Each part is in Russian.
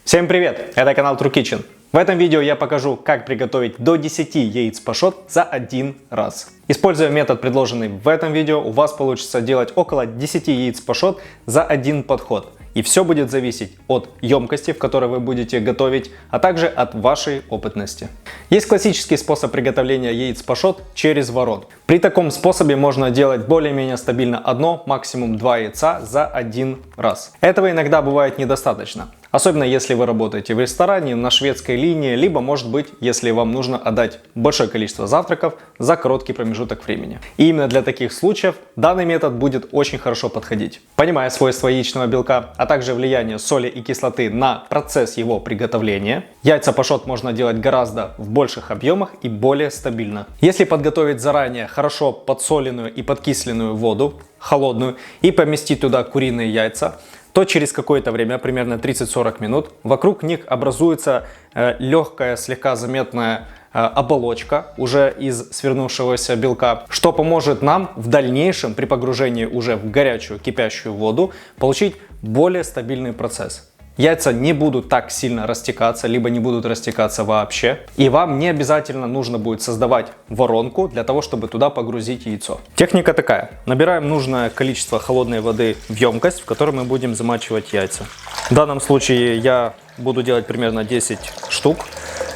Всем привет! Это канал True Kitchen. В этом видео я покажу, как приготовить до 10 яиц пашот за один раз. Используя метод, предложенный в этом видео, у вас получится делать около 10 яиц пашот за один подход. И все будет зависеть от емкости, в которой вы будете готовить, а также от вашей опытности. Есть классический способ приготовления яиц пашот через ворон. При таком способе можно делать более-менее стабильно одно, максимум 2 яйца за один раз. Этого иногда бывает недостаточно. Особенно если вы работаете в ресторане, на шведской линии, либо, может быть, если вам нужно отдать большое количество завтраков за короткий промежуток времени. И именно для таких случаев данный метод будет очень хорошо подходить. Понимая свойства яичного белка, а также влияние соли и кислоты на процесс его приготовления, яйца пашот можно делать гораздо в больших объемах и более стабильно. Если подготовить заранее хорошо подсоленную и подкисленную воду, холодную, и поместить туда куриные яйца, то через какое-то время, примерно 30-40 минут, вокруг них образуется легкая, слегка заметная оболочка уже из свернувшегося белка, что поможет нам в дальнейшем при погружении уже в горячую кипящую воду получить более стабильный процесс. Яйца не будут так сильно растекаться, либо не будут растекаться вообще. И вам не обязательно нужно будет создавать воронку для того, чтобы туда погрузить яйцо. Техника такая. Набираем нужное количество холодной воды в емкость, в которой мы будем замачивать яйца. В данном случае я буду делать примерно 10 штук.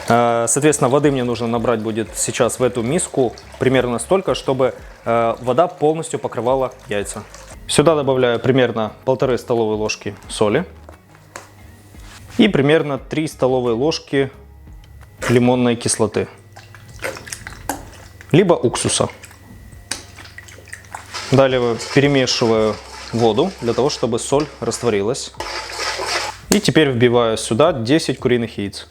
Соответственно, воды мне нужно набрать будет сейчас в эту миску примерно столько, чтобы вода полностью покрывала яйца. Сюда добавляю примерно 1,5 столовые ложки соли. И примерно 3 столовые ложки лимонной кислоты, либо уксуса. Далее перемешиваю воду для того, чтобы соль растворилась. И теперь вбиваю сюда 10 куриных яиц.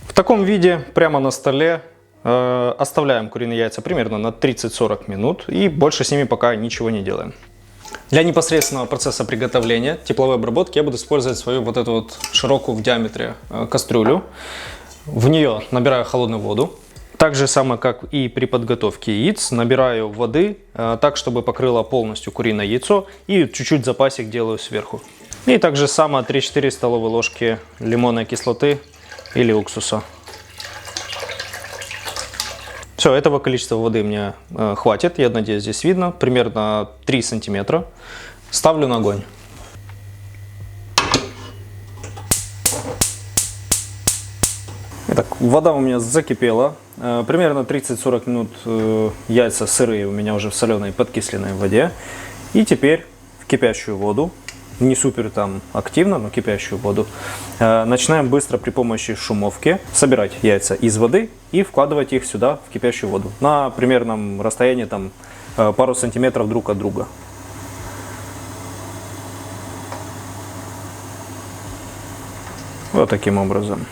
В таком виде прямо на столе оставляем куриные яйца примерно на 30-40 минут и больше с ними пока ничего не делаем. Для непосредственного процесса приготовления тепловой обработки я буду использовать свою вот эту вот широкую в диаметре кастрюлю. В нее набираю холодную воду. Так же самое, как и при подготовке яиц, набираю воды так, чтобы покрыло полностью куриное яйцо, и чуть-чуть запасик делаю сверху. И так же самое 3-4 столовые ложки лимонной кислоты или уксуса. Все, этого количества воды мне хватит, я надеюсь, здесь видно, примерно 3 сантиметра. Ставлю на огонь. Итак, вода у меня закипела. Примерно 30-40 минут яйца сырые у меня уже в соленой подкисленной воде. И теперь в кипящую воду, не супер там активно, но кипящую воду, начинаем быстро при помощи шумовки собирать яйца из воды и вкладывать их сюда в кипящую воду на примерном расстоянии там пару сантиметров друг от друга. Вот таким образом.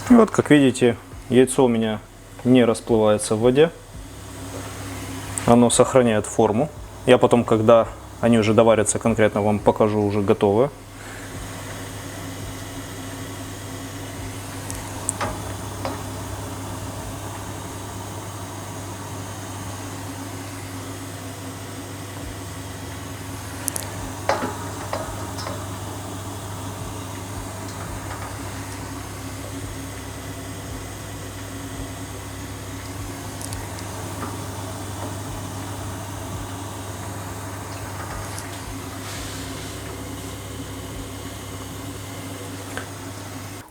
И вот, как видите, яйцо у меня не расплывается в воде. Оно сохраняет форму. Я потом, когда они уже доварятся, конкретно вам покажу уже готовые.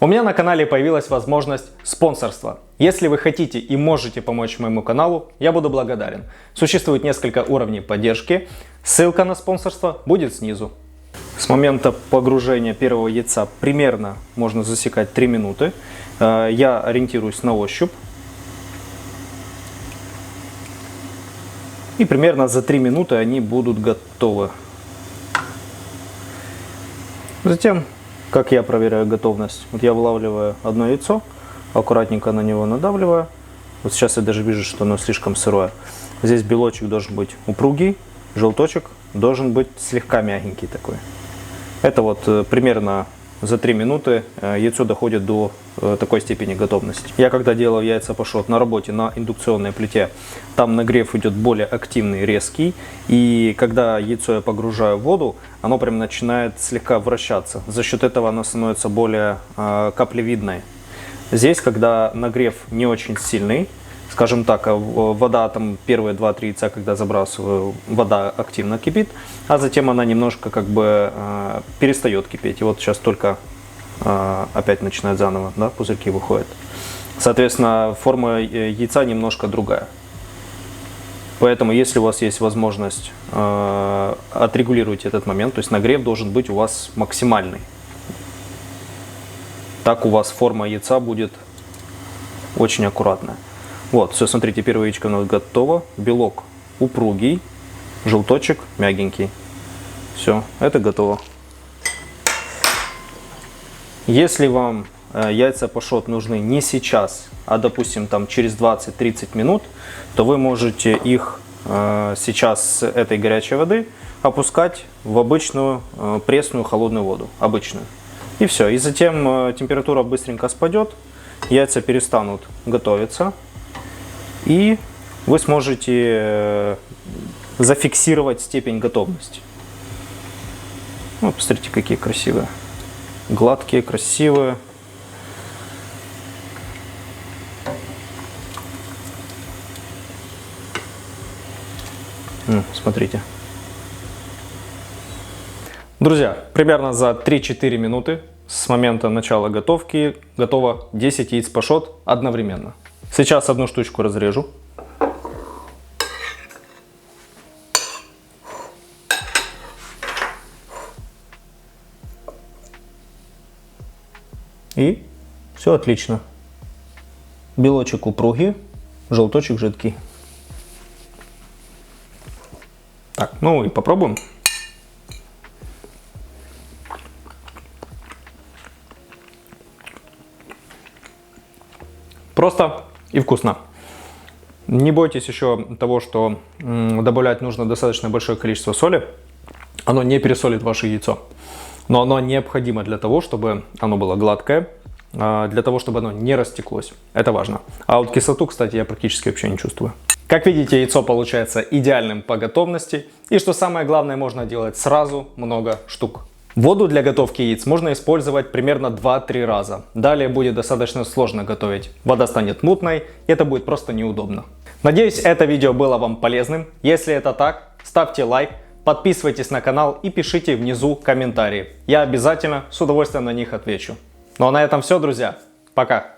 У меня на канале появилась возможность спонсорства. Если вы хотите и можете помочь моему каналу, я буду благодарен. Существует несколько уровней поддержки. Ссылка на спонсорство будет снизу. С момента погружения первого яйца примерно можно засекать 3 минуты. Я ориентируюсь на ощупь. И примерно за 3 минуты они будут готовы. Затем, как я проверяю готовность, вот я вылавливаю одно яйцо, аккуратненько на него надавливаю. Вот сейчас я даже вижу, что оно слишком сырое. Здесь белочек должен быть упругий, желточек должен быть слегка мягенький такой. Это вот примерно за 3 минуты яйцо доходит до такой степени готовности. Я когда делал яйца пашот на работе на индукционной плите, там нагрев идет более активный, резкий. И когда яйцо я погружаю в воду, оно прям начинает слегка вращаться. За счет этого оно становится более каплевидной. Здесь, когда нагрев не очень сильный, скажем так, вода там первые 2-3 яйца, когда забрасываю, вода активно кипит, а затем она немножко как бы перестает кипеть. И вот сейчас только опять начинает заново, да, пузырьки выходят. Соответственно, форма яйца немножко другая. Поэтому, если у вас есть возможность, отрегулируйте этот момент, то есть нагрев должен быть у вас максимальный. Так у вас форма яйца будет очень аккуратная. Вот, все, смотрите, первое яичко у нас готово. Белок упругий, желточек мягенький. Все, это готово. Если вам яйца пашот нужны не сейчас, а допустим там через 20-30 минут, то вы можете их сейчас с этой горячей воды опускать в обычную пресную холодную воду, обычную. И все, и затем температура быстренько спадет, яйца перестанут готовиться. И вы сможете зафиксировать степень готовности. Вот, посмотрите, какие красивые. Гладкие, красивые. Смотрите. Друзья, примерно за 3-4 минуты с момента начала готовки готово 10 яиц пашот одновременно. Сейчас одну штучку разрежу. И все отлично. Белочек упругий, желточек жидкий. Так, ну и попробуем. Просто и вкусно. Не бойтесь еще того, что добавлять нужно достаточно большое количество соли. Оно не пересолит ваше яйцо. Но оно необходимо для того, чтобы оно было гладкое, для того, чтобы оно не растеклось. Это важно. А вот кислоту, кстати, я практически вообще не чувствую. Как видите, яйцо получается идеальным по готовности. И что самое главное, можно делать сразу много штук. Воду для готовки яиц можно использовать примерно 2-3 раза. Далее будет достаточно сложно готовить. Вода станет мутной, и это будет просто неудобно. Надеюсь, это видео было вам полезным. Если это так, ставьте лайк, подписывайтесь на канал и пишите внизу комментарии. Я обязательно с удовольствием на них отвечу. Ну а на этом все, друзья. Пока!